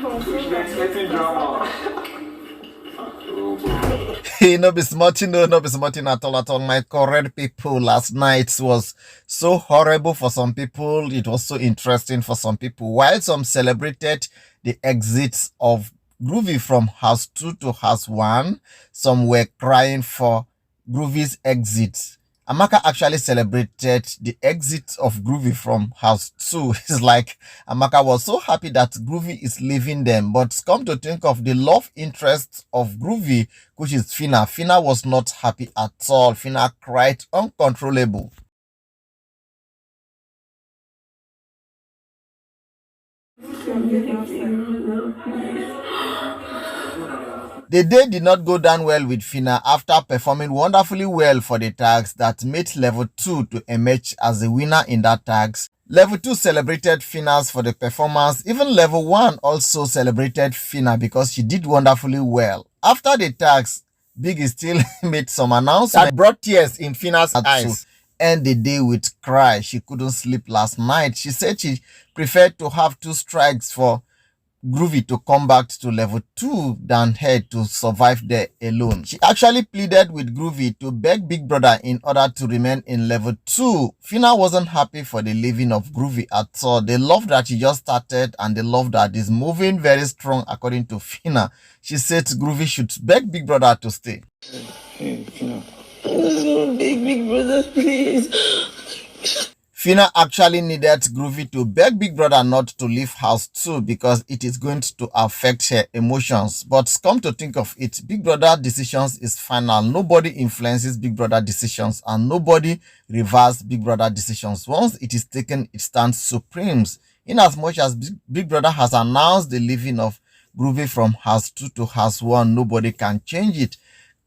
Expecting drama. No be smarting, no be smarting at all. My correct people, last night was so horrible for some people. It was so interesting for some people. While some celebrated the exits of Groovy from house 2 to house 1, some were crying for Groovy's exit. Amaka actually celebrated the exit of Groovy from house 2. It's like Amaka was so happy that Groovy is leaving them. But come to think of the love interest of Groovy, which is Phyna. Phyna was not happy at all. Phyna cried uncontrollable. The day did not go down well with Phyna after performing wonderfully well for the tags that made level 2 to emerge as the winner in that tags. Level 2 celebrated Phyna's for the performance. Even level 1 also celebrated Phyna because she did wonderfully well. After the tags, Bigi still made some announcements that brought tears in Phyna's eyes. End the day with cry. She couldn't sleep last night. She said she preferred to have 2 strikes for Groovy to come back to level 2 than her to survive there alone. She actually pleaded with Groovy to beg Big Brother in order to remain in level 2. Phyna wasn't happy for the leaving of Groovy at all. The love that she just started and the love that is moving very strong according to Phyna. She said Groovy should beg Big Brother to stay. Hey, Phyna. Big Brother, please. Phyna actually needed Groovy to beg Big Brother not to leave house 2 because it is going to affect her emotions. But come to think of it, Big Brother decisions is final. Nobody influences Big Brother decisions and nobody reverses Big Brother decisions. Once it is taken, it stands supreme. In as much as Big Brother has announced the leaving of Groovy from house 2 to house 1, nobody can change it.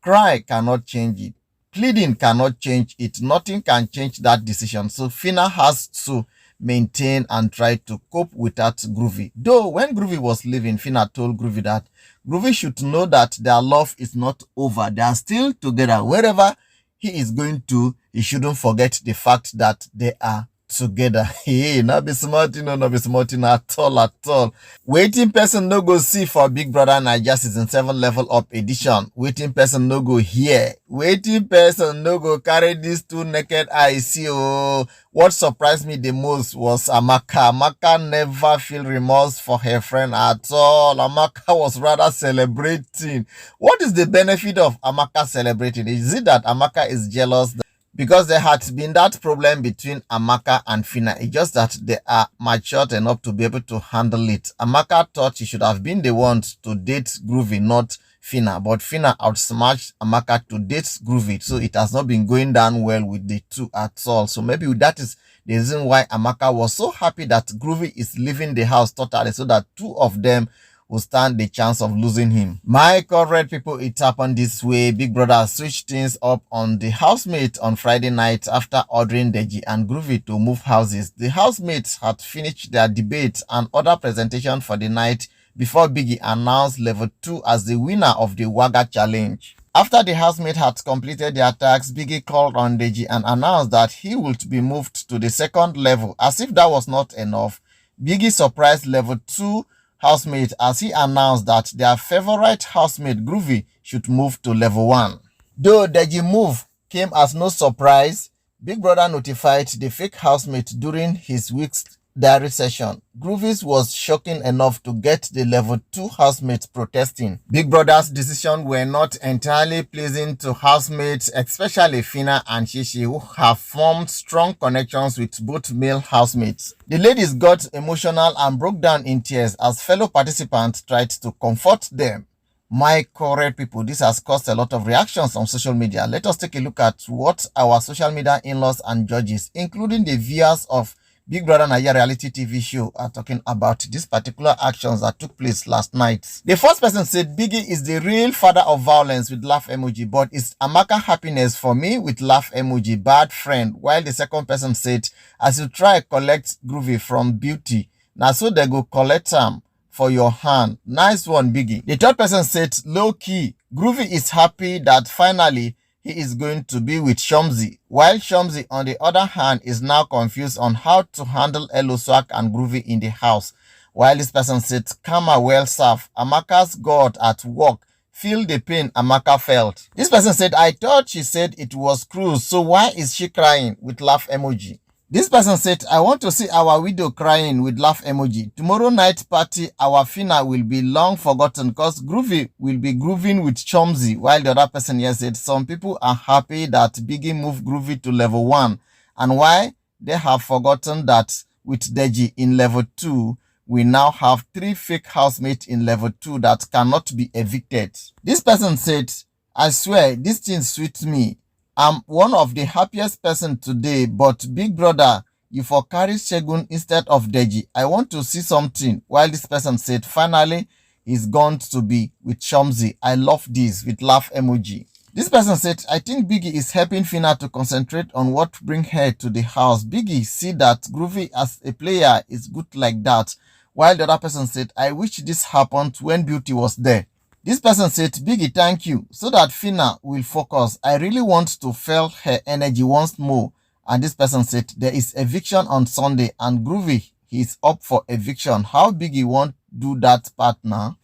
Cry cannot change it. Pleading cannot change it. Nothing can change that decision. So Phyna has to maintain and try to cope without Groovy. Though when Groovy was leaving, Phyna told Groovy that Groovy should know that their love is not over. They are still together. Wherever he is going to, he shouldn't forget the fact that they are together. Hey, not be smarting, no be smarting at all. Waiting person no go see for Big Brother Naija season 7 level up edition. Waiting person no go hear. Waiting person no go carry these 2 naked eyes. See, oh, what surprised me the most was Amaka. Amaka never feel remorse for her friend at all. Amaka was rather celebrating. What is the benefit of Amaka celebrating? Is it that Amaka is jealous? Because there had been that problem between Amaka and Phyna. It's just that they are matured enough to be able to handle it. Amaka thought she should have been the one to date Groovy, not Phyna. But Phyna outsmarted Amaka to date Groovy. So it has not been going down well with the two at all. So maybe that is the reason why Amaka was so happy that Groovy is leaving the house totally, so that 2 of them will stand the chance of losing him. My correct people, it happened this way. Big Brother switched things up on the housemate on Friday night after ordering Deji and Groovy to move houses. The housemates had finished their debate and other presentation for the night before Bigi announced level 2 as the winner of the Waga challenge. After the housemate had completed their tasks, Bigi called on Deji and announced that he would be moved to the 2nd level. As if that was not enough, Bigi surprised level 2 housemate as he announced that their favorite housemate Groovy should move to level 1. Though Deji move came as no surprise, Big Brother notified the fake housemate during his week's diary session. Groovy's was shocking enough to get the level 2 housemates protesting. Big Brother's decision were not entirely pleasing to housemates, especially Phyna and Shishi, who have formed strong connections with both male housemates. The ladies got emotional and broke down in tears as fellow participants tried to comfort them. My correct people, this has caused a lot of reactions on social media. Let us take a look at what our social media in-laws and judges, including the viewers of Big Brother Naija reality TV show, are talking about these particular actions that took place last night. The first person said Bigi is the real father of violence with laugh emoji, but it's Amaka happiness for me with laugh emoji, bad friend. While the second person said, as you try collect Groovy from beauty, now so they go collect them for your hand. Nice one, Bigi. The third person said, low key, Groovy is happy that finally he is going to be with Chomzy, while Chomzy, on the other hand, is now confused on how to handle Swag and Groovy in the house. While this person said, Karma well served. Amaka's God at work. Feel the pain Amaka felt. This person said, I thought she said it was cruise, so why is she crying with laugh emoji? This person said, I want to see our widow crying with laugh emoji. Tomorrow night party, our Phyna will be long forgotten because Groovy will be grooving with Chomzy. While the other person here said, some people are happy that Bigi moved Groovy to level 1. And why? They have forgotten that with Deji in level 2, we now have 3 fake housemates in level 2 that cannot be evicted. This person said, I swear, this thing suits me. I'm one of the happiest person today, but big brother, you for carry Shegun instead of Deji. I want to see something. While this person said, finally, he's going to be with Chomzy. I love this with laugh emoji. This person said, I think Bigi is helping Phyna to concentrate on what bring her to the house. Bigi see that Groovy as a player is good like that. While the other person said, I wish this happened when Beauty was there. This person said, Bigi, thank you, so that Phyna will focus. I really want to feel her energy once more. And this person said, there is eviction on Sunday and Groovy, he is up for eviction. How Bigi won't do that part now?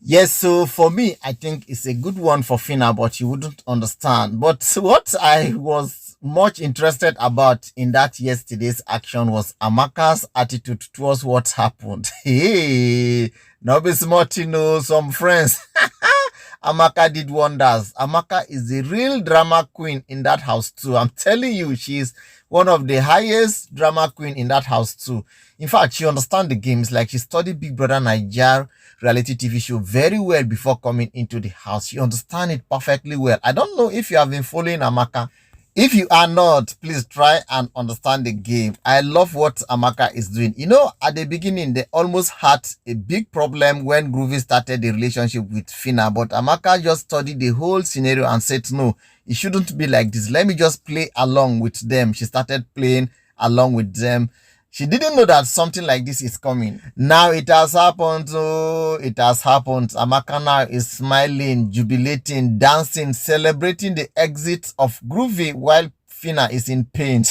Yes, so for me, I think it's a good one for Phyna, but you wouldn't understand. But what I was much interested about in that yesterday's action was Amaka's attitude towards what happened. Hey, no be smart, you know, some friends. Amaka did wonders. Amaka is the real drama queen in that house too. I'm telling you, she's one of the highest drama queen in that house too. In fact, she understands the games. Like, she studied BBNAIJA reality TV show very well before coming into the house. She understands it perfectly well. I don't know if you have been following Amaka. If you are not, please try and understand the game. I love what Amaka is doing. You know, at the beginning, they almost had a big problem when Groovy started the relationship with Phyna. But Amaka just studied the whole scenario and said, no, it shouldn't be like this. Let me just play along with them. She started playing along with them. She didn't know that something like this is coming. Now it has happened. Oh, it has happened. Amaka now is smiling, jubilating, dancing, celebrating the exit of Groovy while Phyna is in pain.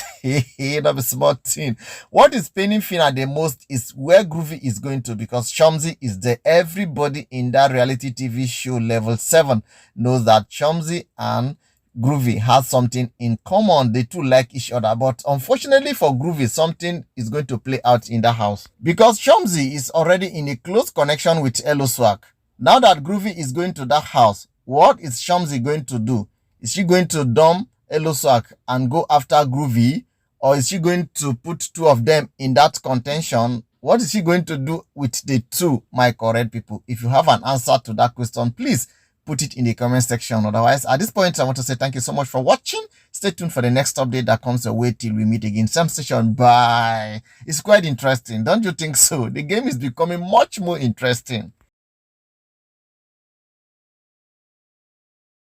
Not a small thing. What is paining Phyna the most is where Groovy is going to, because Chomzy is there. Everybody in that reality TV show level 7 knows that Chomzy and Groovy has something in common. They two like each other, but unfortunately for Groovy, something is going to play out in the house because Chomzy is already in a close connection with Eloswag. Now that Groovy is going to that house, what is Chomzy going to do? Is she going to dump Eloswag and go after Groovy, or is she going to put two of them in that contention? What is she going to do with the two, my correct people? If you have an answer to that question, please put it in the comment section. Otherwise, at this point, I want to say thank you so much for watching. Stay tuned for the next update that comes your way till we meet again. Same station. Bye. It's quite interesting. Don't you think so? The game is becoming much more interesting.